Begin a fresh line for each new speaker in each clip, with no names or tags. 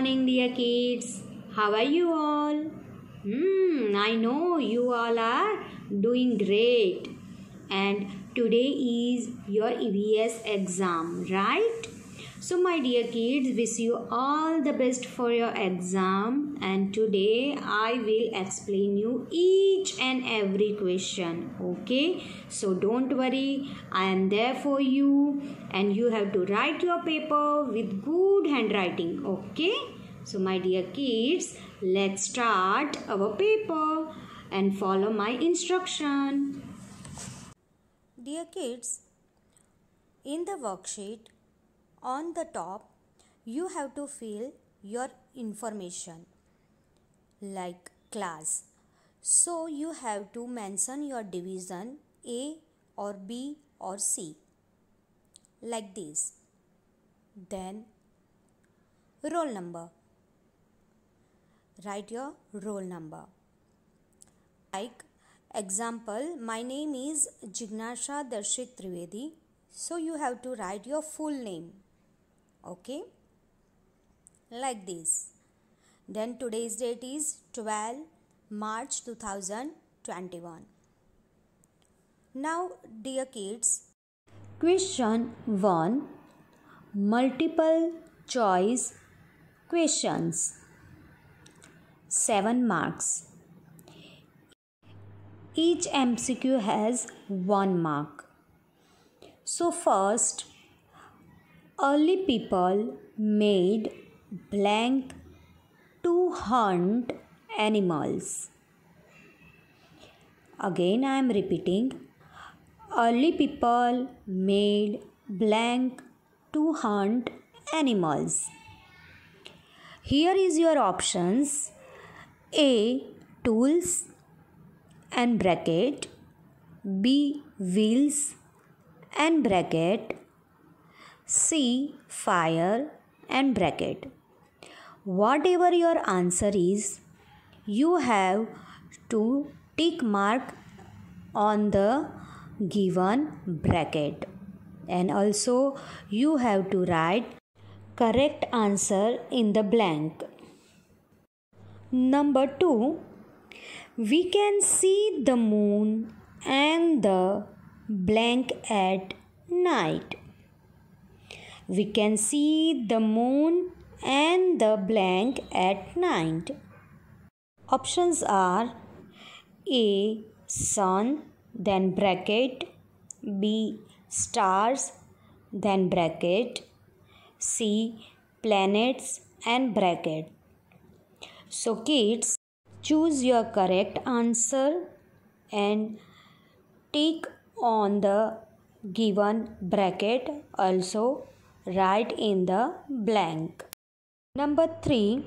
morning, dear kids. How are you all? I know you all are doing great. And today is your EVS exam, right? So, my dear kids, wish you all the best for your exam. And today I will explain you each and every question. Okay? So, don't worry. I am there for you. And you have to write your paper with good handwriting. Okay? So, my dear kids, let's start our paper and follow my instruction.
Dear kids, in the worksheet, on the top, you have to fill your information like class. So, you have to mention your division A or B or C like this. Then, roll number. Write your roll number. Like example, my name is Jignasha Darshit Trivedi. So, you have to write your full name. Okay, like this. Then today's date is 12 March 2021. Now, dear kids,
Question 1. Multiple choice questions. 7 marks. Each MCQ has 1 mark. So first, early people made blank to hunt animals. Again I am repeating. Early people made blank to hunt animals. Here is your options. A. Tools and bracket. B. Wheels and bracket. C. Fire and bracket. Whatever your answer is, you have to tick mark on the given bracket, and also you have to write correct answer in the blank. Number 2. We can see the moon and the blank at night. We can see the moon and the blank at night. Options are A. Sun, then bracket. B. Stars, then bracket. C. Planets and bracket. So kids, choose your correct answer and tick on the given bracket, also write in the blank. Number 3.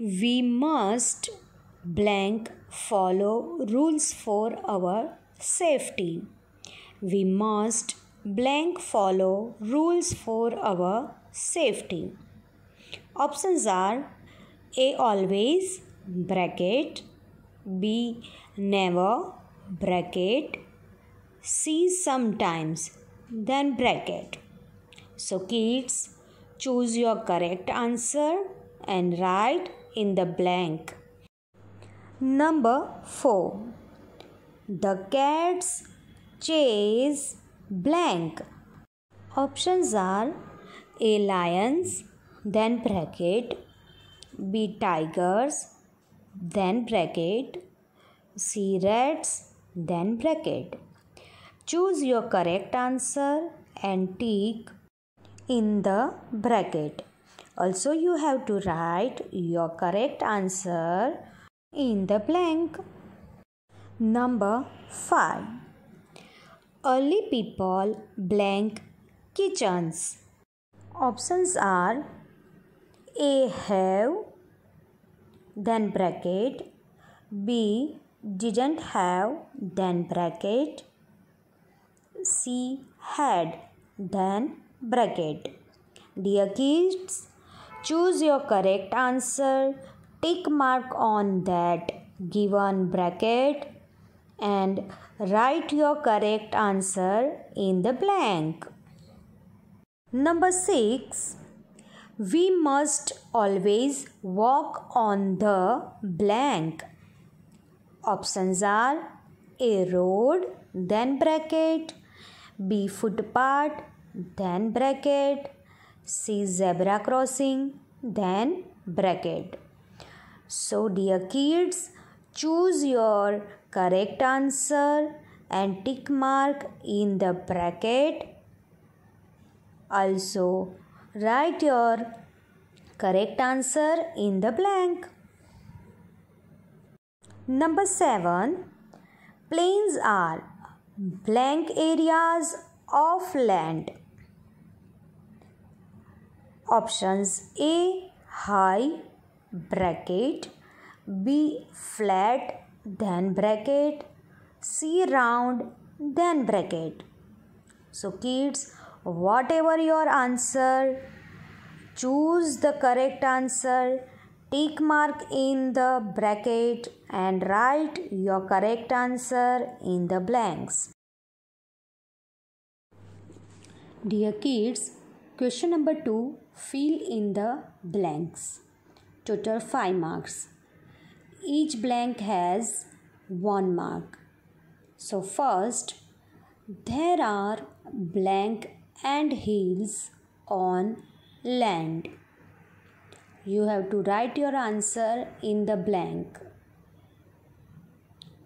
We must blank follow rules for our safety. We must blank follow rules for our safety. Options are A. Always, bracket. B. Never, bracket. C. Sometimes, then bracket. So kids, choose your correct answer and write in the blank. Number 4. The cats chase blank. Options are A. Lions, then bracket. B. Tigers, then bracket. C. Rats, then bracket. Choose your correct answer and tick in the bracket. Also, you have to write your correct answer in the blank. Number 5. Early people blank kitchens. Options are A. Have, then bracket. B. Didn't have, then bracket. C. Had, then bracket. Dear kids, choose your correct answer, tick mark on that given bracket and write your correct answer in the blank. Number 6.
We must always walk on the blank. Options are A. Road, then bracket, B. Footpath, then bracket, C. Zebra crossing, then bracket. So dear kids, choose your correct answer and tick mark in the bracket. Also write your correct answer in the blank. Number 7. Plains are blank areas of land. Options A. High, bracket, B. Flat, then bracket, C. Round, then bracket. So kids, whatever your answer, choose the correct answer, tick mark in the bracket and write your correct answer in the blanks. Dear kids, question number 2, fill in the blanks. Total 5 marks. Each blank has 1 mark. So first, there are blank and hills on land. You have to write your answer in the blank.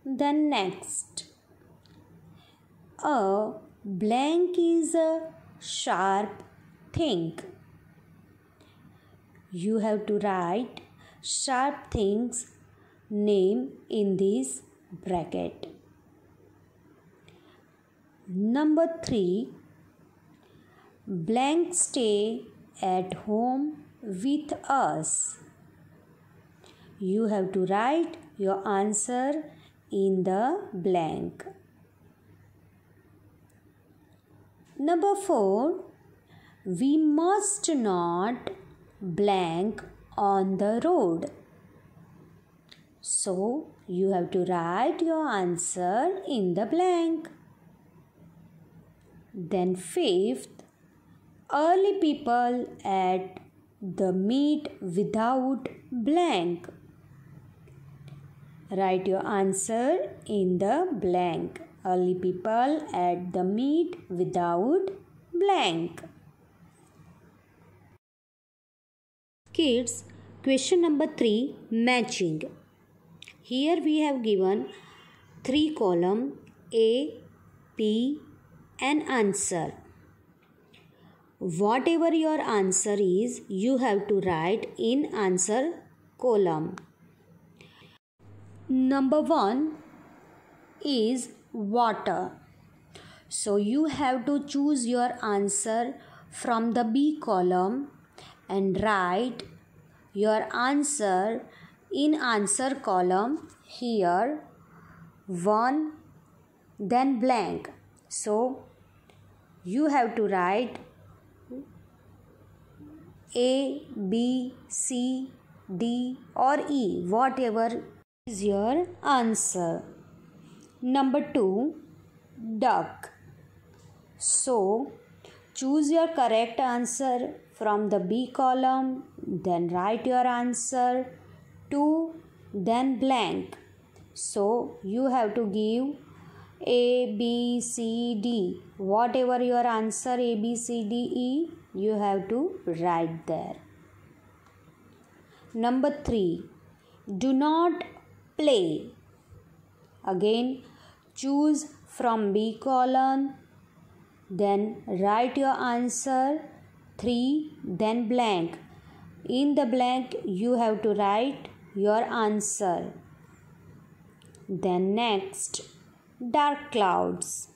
Then next, a blank is a sharp thing. You have to write sharp things name in this bracket. Number 3, blank stay at home with us. You have to write your answer in the blank. Number 4, we must not blank on the road. So you have to write your answer in the blank. Then 5th, early people at the meet without blank. Write your answer in the blank. Early people at the meet without blank. Kids, question number 3, matching. Here we have given 3 columns A, P and answer. Whatever your answer is, you have to write in answer column. Number 1 is water. So you have to choose your answer from the B column and write your answer in answer column here 1 then blank. So you have to write A, B, C, D or E, whatever is your answer. Number 2, duck. So choose your correct answer from the B column, then write your answer 2 then blank. So you have to give A, B, C, D. Whatever your answer A, B, C, D, E, you have to write there. Number 3, do not play. Again, choose from B column, then write your answer 3 then blank. In the blank you have to write your answer. Then next, dark clouds.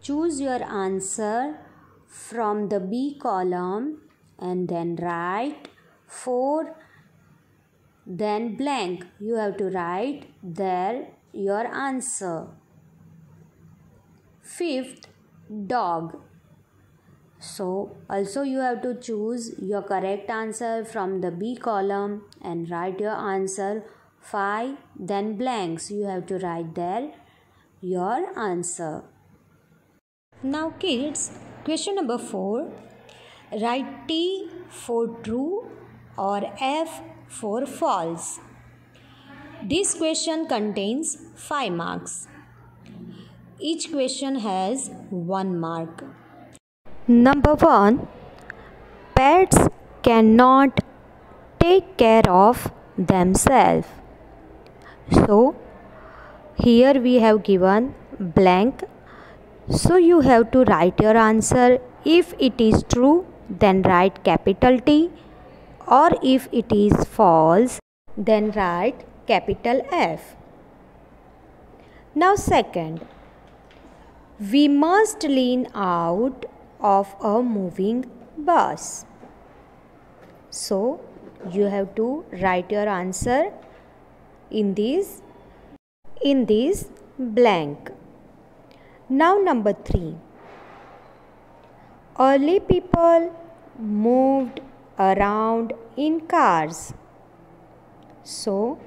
Choose your answer from the B column and then write 4 then blank. You have to write there your answer. 5th, dog. So also you have to choose your correct answer from the B column and write your answer 5 then blanks. You have to write there your answer. Now kids, question number 4.
Write T for true or F for false. This question contains 5 marks. Each question has 1 mark. Number 1. Pets cannot take care of themselves. So, here we have given blank. So, you have to write your answer. If it is true, then write capital T, or if it is false, then write capital F. Now, second, we must lean out of a moving bus. So, you have to write your answer in this blank. Now, number 3. Early people moved around in cars. So,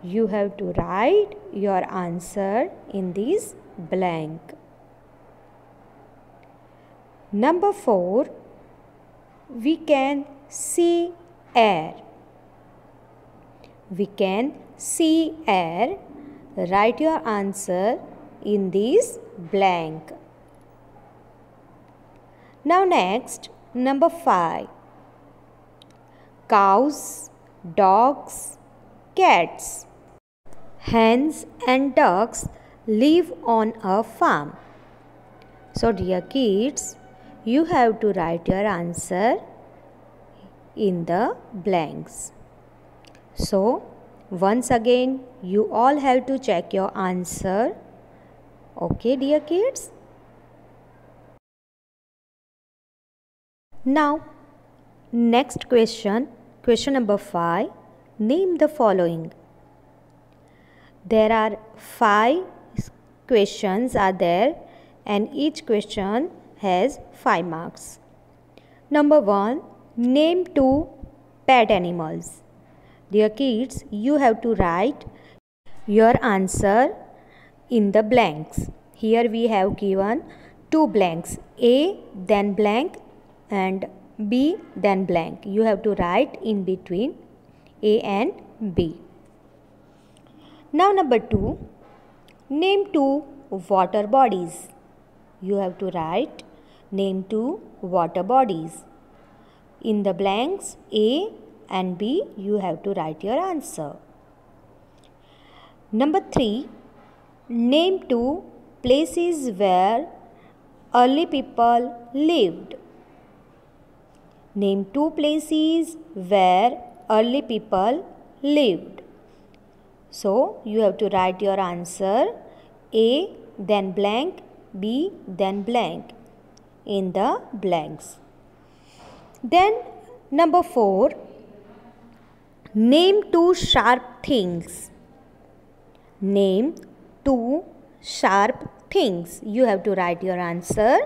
you have to write your answer in this blank. Number 4. We can see air. We can see air. Write your answer in this blank. Now next, number 5. Cows, dogs, cats, hens and ducks live on a farm. So dear kids, you have to write your answer in the blanks. So once again, you all have to check your answer. Okay, dear kids? Now, next question number 5. Name the following. There are 5 questions are there, and each question has 5 marks. Number 1. Name 2 pet animals. Dear kids, you have to write your answer in the blanks. Here we have given 2 blanks, A then blank and B then blank. You have to write in between A and B. Now number 2. Name 2 water bodies. You have to write name 2 water bodies. In the blanks A and B, you have to write your answer. Number 3. Name 2 places where early people lived. Name 2 places where early people lived. So, you have to write your answer A then blank, B then blank in the blanks. Then number 4. Name 2 sharp things. Name 2 sharp things. You have to write your answer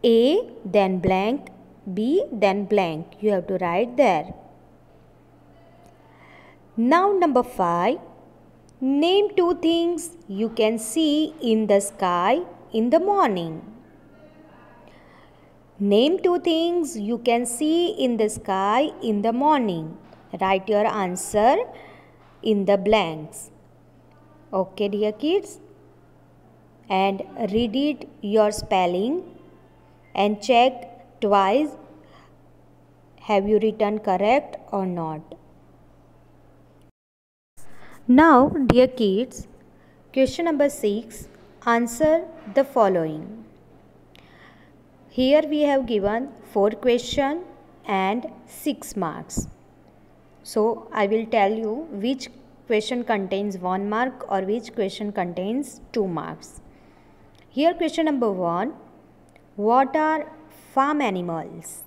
A then blank, B then blank. You have to write there. Now number 5. Name 2 things you can see in the sky in the morning. Name 2 things you can see in the sky in the morning. Write your answer in the blanks. Okay, dear kids? And read it your spelling and check twice have you written correct or not. Now, dear kids, question number 6. Answer the following. Here we have given 4 questions and 6 marks. So, I will tell you which question contains 1 mark or which question contains 2 marks. Here question number 1. What are farm animals?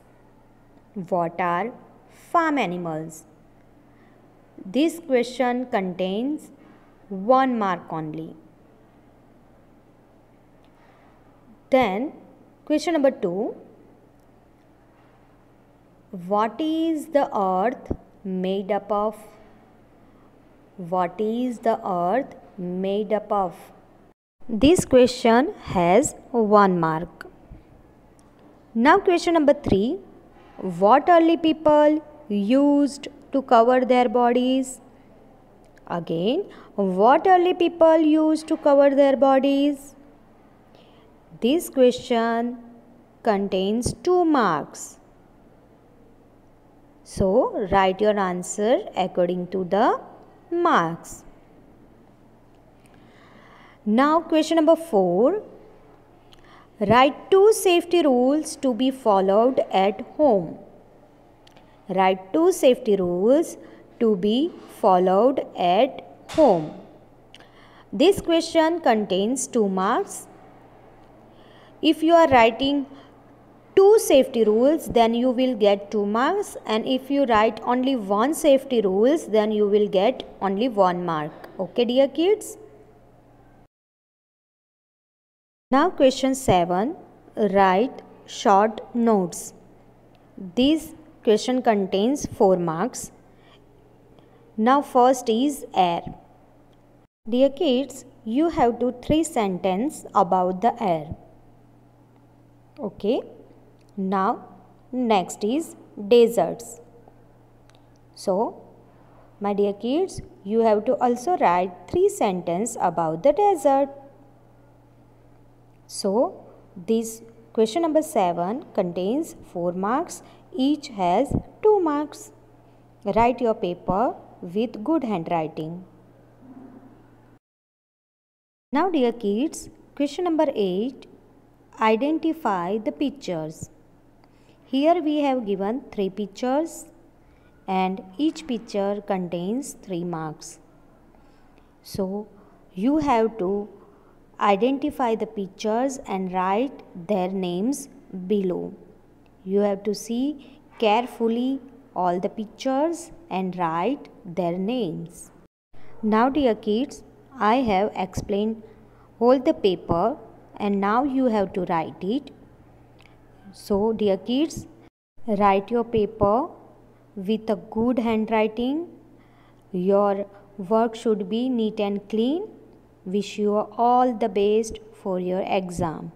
What are farm animals? This question contains 1 mark only. Then question number 2. What is the earth made up of? What is the earth made up of? This question has 1 mark. Now question number 3. What early people used to cover their bodies? Again, what early people used to cover their bodies? This question contains 2 marks. So, write your answer according to the marks. Now, question number 4. Write 2 safety rules to be followed at home. Write 2 safety rules to be followed at home. This question contains 2 marks. If you are writing 2 safety rules, then you will get 2 marks, and if you write only 1 safety rules, then you will get only 1 mark. Okay, dear kids? Now question 7. Write short notes. This question contains 4 marks. Now first is air. Dear kids, you have to 3 sentences about the air. Okay. Now next is deserts. So my dear kids, you have to also write 3 sentences about the desert. So this question number 7 contains 4 marks. Each has 2 marks. Write your paper with good handwriting. Now dear kids, question number 8. Identify the pictures. Here we have given 3 pictures and each picture contains 3 marks. So you have to identify the pictures and write their names below. You have to see carefully all the pictures and write their names. Now dear kids, I have explained all the paper and now you have to write it. So dear kids, write your paper with a good handwriting. Your work should be neat and clean. Wish you all the best for your exam.